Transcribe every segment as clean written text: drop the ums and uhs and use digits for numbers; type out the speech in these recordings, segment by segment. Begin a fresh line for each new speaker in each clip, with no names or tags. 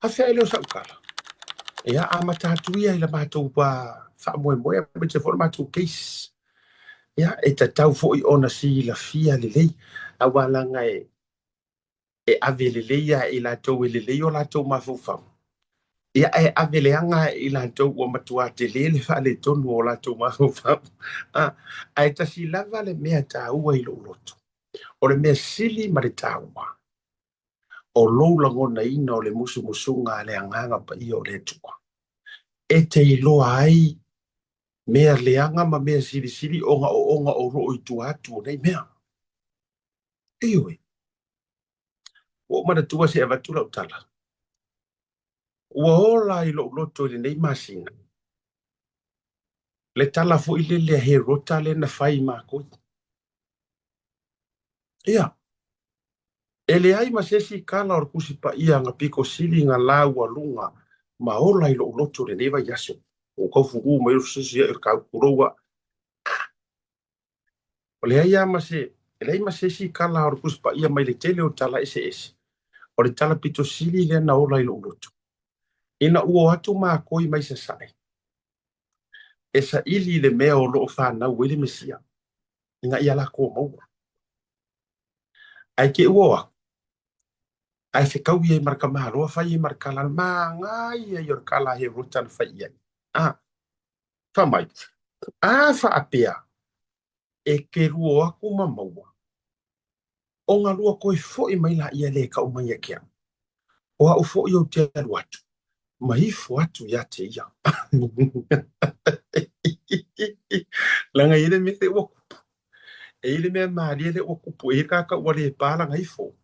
Hawhia e leo sa ukala. Ia a matatuia i la mātou pa whaamoe me te whora mātou case. Ia e tatau fo'i ona si la fia lelei. A walanga e ave lelei a i lātou e lelei o lātou mawhauwhau. Ia e ave leanga i lātou o matua te lele whaale tonu o lātou mawhauwhau. A e tasi lava le mea tāua i lo uroto. O le mea sili ma le tāua. O lou langona ina o le musu musunga le anganga pa i o le tua. E te iloa ai mea leanga ma mea siri siri onga o roo i tu atu nei mea. Iwe. O mana tua se avatula utala. Ua ola i lo loto i nei masina. Le tala fo i le he rota le na fai mako. Ia. E le ai masesi kala or kusi pa ia nga piko sili nga lau alunga ma ola i lo loto le neva yaso. O kau fugu ma iru sisi e kau kuroua. O le ai amase, le ai masesi kala or kusi pa ia mai le tele o tala ese. O le tala pito sili le na ola i lo loto. Ina ua atu maa koi mai sa sae. E sa ili le mea o loo whanau wele mesia. Inga ia la kua maua. Ai ke ua aku. Ai whikau i e maraka maharoa whai e maraka lana maa ngai e yor kala he rotan whai ai. Whamai. Whaapea. E ke ruo aku ma maua. O ngā lua koe fo i mai la ia le ka umai e kia. O au fo i o te alu atu. Mai fo atu ia te ia. Langa ile me te waku. E ile mea maari le wakupu. E kaka wale pala ngai fo.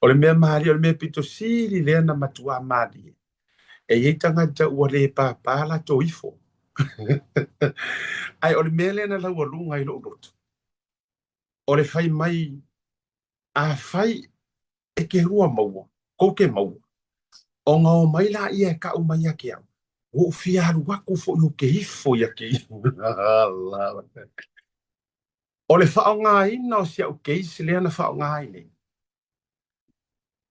O le mea maari o le mea pito siri lea na matua maari. E yeitanga ta wale pa pala to ifo. Ai o le mea lea na lau alunga i lo roto. O le fai mai a fai e ke rua maua. Kou ke maua. O ngā o mai la ia ka o mai ake au. O fiaru waku fo i o ke ifo i ake ifo. O le whao ngā ina o sia o ke isi lea na whao ngā ine.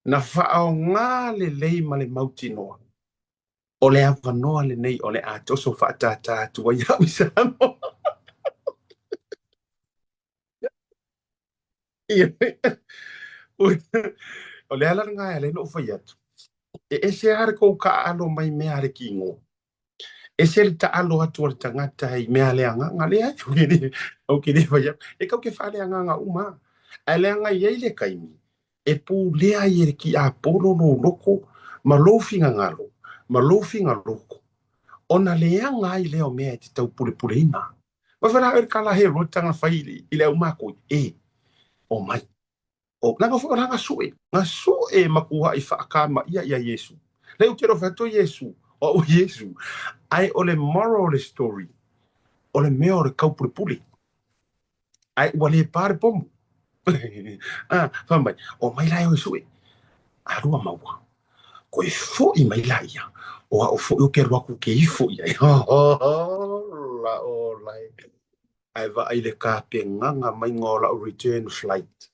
Na whao ngā le lei ma le mauti noa. O le awa noa le nei o le atoso whaatata atua i au isano. O le ala ngā e le no whai atu. E se hare kou ka alo mai mea hare ki ngō. E se le ta alo atu o le tangata hei mea le anga ngā le atu. O ki le whai atu. E kau ke whale anga ngā uma. A le anga iei le kaimi. E pū lea i e ki a polo no loko. Ma lofinga ngalo. Ma lofinga loko. Ona le anga i leo mea te tau pule pule ina. Ma whana e kala he rotanga whai i leo mako. O mai. O nanga fuka nanga sue. Nga sue makuha i whaakama ia Yesu. Leo kero whato Yesu. O Yesu. Ai o le moral le story. O le mea o le kaupule pule. Ai wale pare pomu. Whamai. O mai lai o sue. Arua maua. Koe fo i mai lai ia. O a o fo i o ke ruaku ke ifo ia. La o lai. Ai va ai le ka penganga mai ngola o return flight.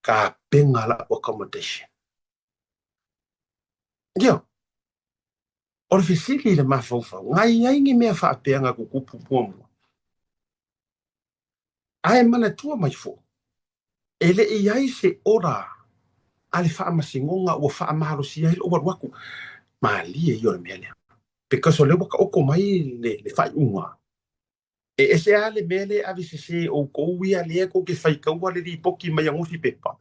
Ka pengala o accommodation. Yo. O le fisili le mafaufa. Ngai aingi mea wha peanga ku kupu puamu. Ai mana tua mai fo. Ele i ai se ora. Ale wha amasingonga o wha amaro si ai o waku. Ma lia i o le mea lea. Because o le waka oko mai le whai unga. E se ale mele avise se o kouia le ko ke fai kaua le di poki mai angusi pepa.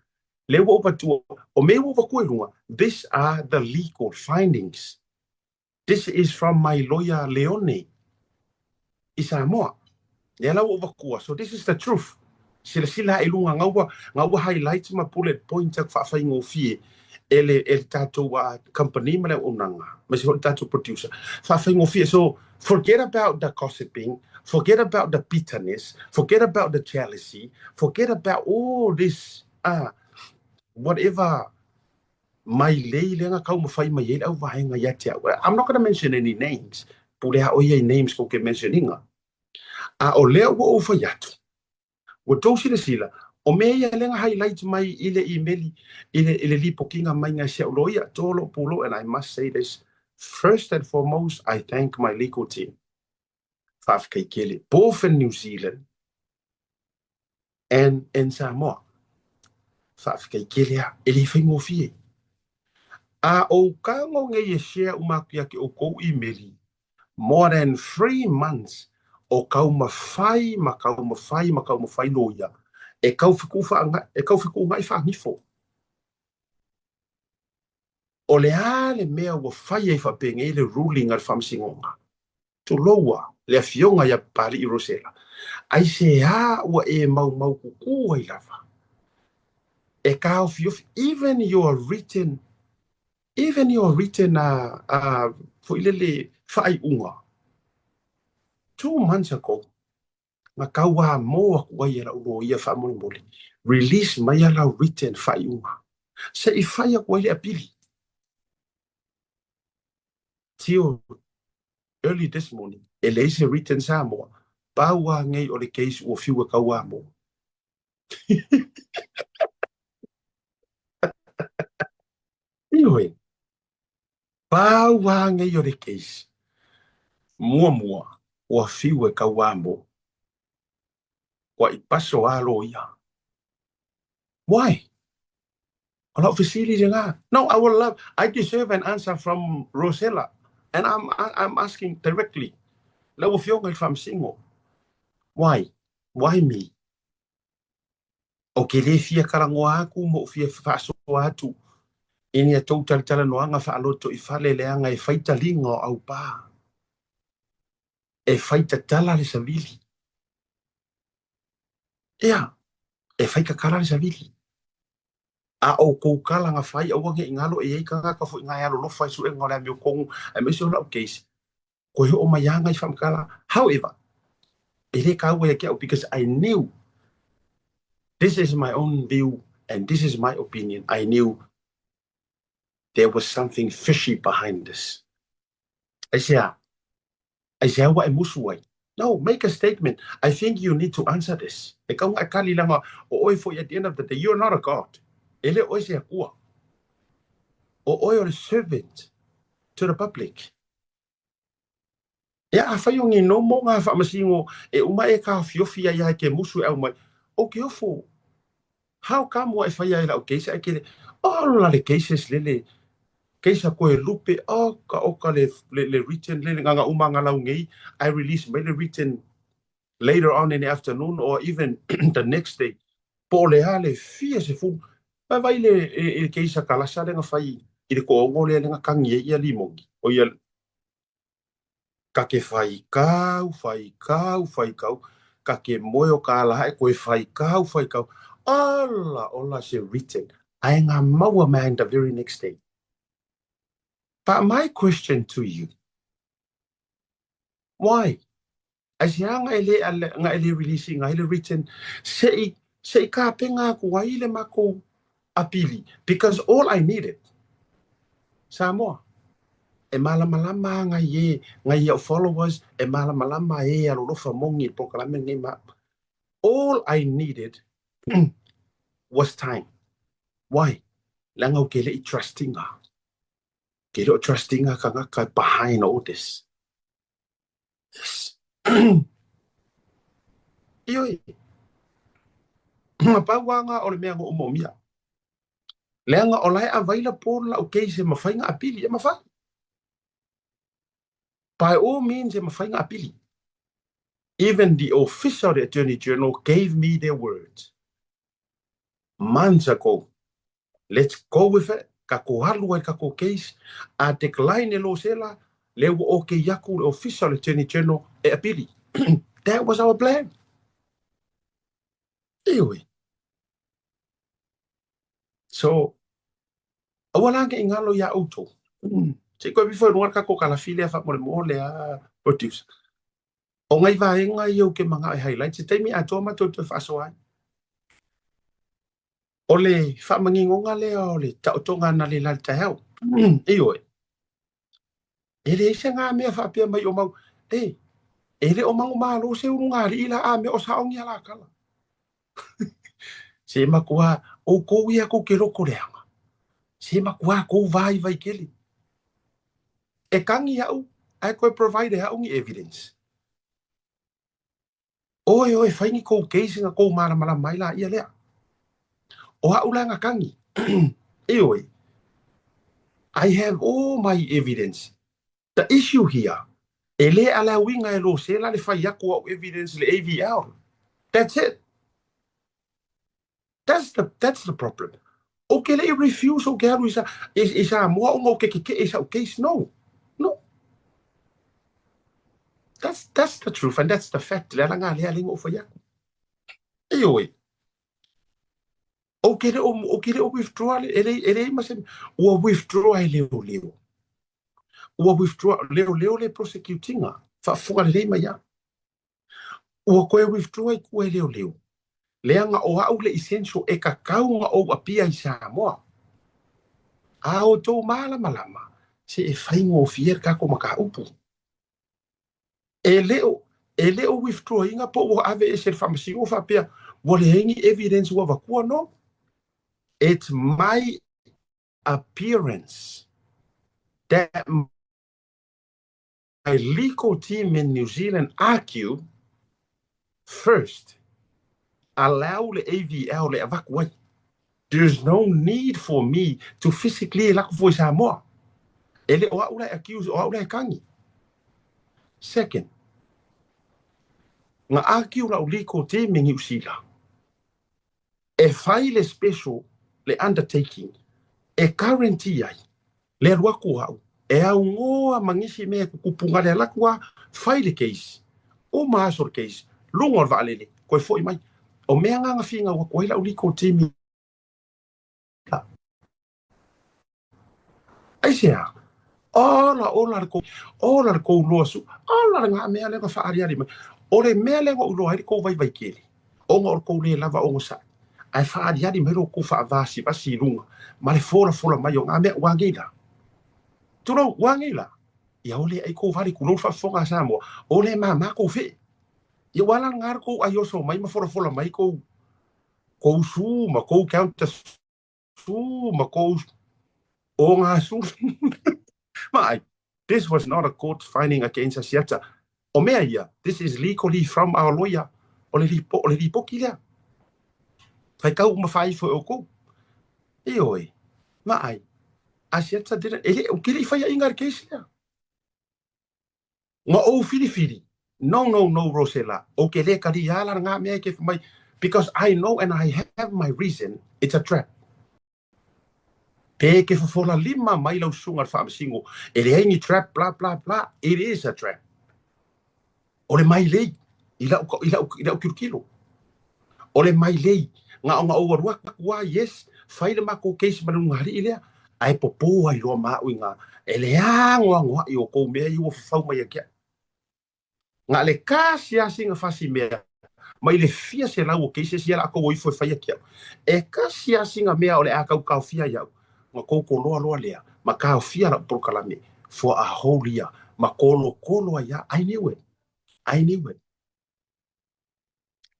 Le wo patua o me wo ko lunga. These are the legal findings. This is from my lawyer Leone. Isa moa. Le la wo vakua. So this is the truth. Sila ilunga ngawa highlights ma bullet point ak fa fai ngofie. El tato company ma le unanga. Ma se tato producer. Fa fai ngofie. So forget about the gossiping. Forget about the bitterness. Forget about the jealousy. Forget about all this, whatever. My lenga kau mawhai mai ele au vahenga yatia. I'm not going to mention any names. Pulea oia names ko ke mentioninga. A o lea ua ofa yatu. Ua tōsila sila. O me ia lenga highlight mai ile email ile lipo kinga mai nga se loia tolo pulo, and I must say this. First and foremost, I thank my legal team. Whaafkeikele, both in New Zealand and in Samoa. Whaafkeikele a, ele whaingofie. A o kango nge ye share umakia ke o kou emaili. More than 3 months o kau mawhai, makau mawhai loia. E kau whiku ngai whangifo. O le ale mea ua whai e whapenge le ruling ar whamsingonga. To loa, le fionga ya pari i Rosela. Ai se a ua e mau kuku ai lava. E kao fiof, even your written for ilele whai unga. 2 months ago, nga kaua moa kuai e la ulo ia whamoni mole. Release mai ala written whai unga. Se I whai a kuai le apili. Tio, early this morning, e leise written Samoa. Paua ngai o le case ua fiua kaua moa. Ioi, paua ngai o le case. Mua, ua fiua kaua moa. Wa I paso alo ia. Why? A lot of facilities nga. No, I deserve an answer from Rosella. And I'm asking directly. Lau fionga from singo. Why? Why me? O ke le fia karangoa aku mo fia faso atu. Ini a tau talitala noanga whaaloto I whale leanga e whaita lingo au pā. E whaita tala le savili. Ea, e whaika kala le savili. A o kou kala nga whai au wange ingalo e eika ngaka fo inga alo lofa isu e ngole amio kongu. E mesi hola o case. Ko he o mayanga I whamkala. However, ele kaua e kia because I knew this is my own view and this is my opinion. I knew there was something fishy behind this. I said, what musuai? No, make a statement. I think you need to answer this. E kau akali langa o oi for at the end of the day, you're not a god. Ele oi se akua. O oi or a servant to the public. Ya afai o ngi no mo nga fa masingo e uma e ka fiofia ya ke musu e mai. O ke ofo. How come wa fai ai la o case akele all la cases lele keisa ko e lupe o ka le written le nga uma nga la ngai I release my written later on in the afternoon or even the next day. Po le hale fia se fu. Vai le keisa kala sa le nga fai I le ko ngo le nga kangi ia limongi. O ia ka ke fai kau, ka ke moyo ka la e ko fai kau. Ola se written. Ai ngā maua man the very next day. But my question to you, why? As yang nga ele releasing, nga ele written, se ka penga ku waile mako apili. Because all I needed, Samoa, e malamalama nga ye followers, e malamalama ye alolofa mongi pokalame ngai ma. All I needed was time. Why? Langa ukele I trusting her. Kele trusting her kanga behind all this. Yes. Ioi. Mapawanga o le mea ngo umomia. Leanga o lai availa por la ukese mawhainga apili. Mawhai. By all means, mawhainga apili. Even the official Attorney General gave me their words. Months ago. Let's go with it. Kako halu e kako case. A decline e lo sela. Leo o ke yaku le official Attorney General e apili. That was our plan. Anyway. So, awalanga ingalo ya auto. Se koe before nuar kako kalafile fa mo le a produce. O ngai vaenga I ke mga highlights. Se teimi a toma to whaso ai. O le whamangingonga le o le tautonga na le lalta hau. Ioi. Ele se ngā mea whapia mai o mau. Ele o mangu malo se urunga li ila a me o saongi ala kala. Se makua o kou ia kou ke loko leanga. Se makua kou vai kele. E kangi au, ai koe provide au ngi evidence. Oe, whaingi kou case nga kou mala mai la ia lea. O hau langa kangi. Eoi, I have all my evidence. The issue here, ele ala winga e lo se la le whai aku au evidence le AVL. That's it. That's the problem. Okay, le refuse o ke haru isa mua o ke isa o case. No. That's the truth and that's the fact. Le nga le alingo whai aku. Eoi. Okay, le withdraw ele masem o withdraw ai leo. O withdraw leo le prosecutinga. Fa funga le mai ya. O koe withdraw ai koe leo. Leanga o au le essential e ka kaunga o apia i Samoa. A o tō malama. Se e whaingo o fier kako maka upu. E leo withdraw inga po o ave e se whamasi o whapea. Wale hengi evidence wa wakua no. It's my appearance that my legal team in New Zealand argue first. Allow the AVL le evacuate. There's no need for me to physically lack voice Samoa. Ele o aula accuse o aula kangi. Second, nga argue la legal team in New Zealand. E file special le undertaking. E guarantee ai. Le ruaku hau. E au ngoa mangisi me kupunga le lakua file case. O maasor case. Lungor vaalele. Koe foi mai. O mea nganga finga wa koe la legal team. Ai sea. Ola ko losu. Ola nga mea le fa ari ari. Ore mea le o lo hari ko vai kele. O ngor ko le lava o sa. Ai fa ari ari mero ko fa vasi basi lunga. Ma le fola mai o nga mea wangila. Tuno wangila. Ya ole ai ko vari ku lo fa fonga Samoa. Ole ma ko fe. Ya wala ngar ko ayoso mai ma fola mai ko su ma ko counter su ma ko o nga su. This was not a court finding against Asiata. Omea, this is legally from our lawyer. Ole lipo kilea. Fai kau mawhai fo oko. Eoi. Mai. Asiata didn't. Ele o kili fai ingar case lea. Nga o fili. No, Rosella. O kele kari yala nga mea ke mai. Because I know and I have my reason. It's a trap. Pe ke fofola lima mai lau sungar whaamasingo. E le haingi trap, blah. It is a trap. Ole mai lei. Ila o kilo. Ole mai lei. Nga o warua kakua, yes. Whaile mako case manunga hari ilea. Ai popo ai loa maa uinga. E le angoa i o kou mea i o whawhau mai akia. Nga le kasi asinga whasi mea. Mai le fia se lau o case si ala ako o ifo e whai akia. E kasi asinga mea o le akau fia iau. Ma koko loa lea, ma kao fia la prokalame for a whole year, ma kolo ya, I knew it.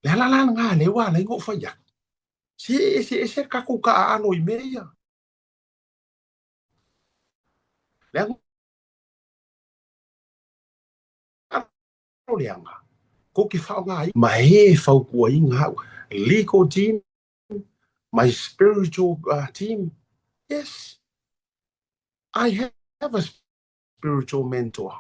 La nga lewa la ingo faya. Si kako ka ano i meia. Le ano leanga. Ko ki whao nga i. Ma he whao kua i ngā. Legal team, my spiritual team. Yes. I have a spiritual mentor.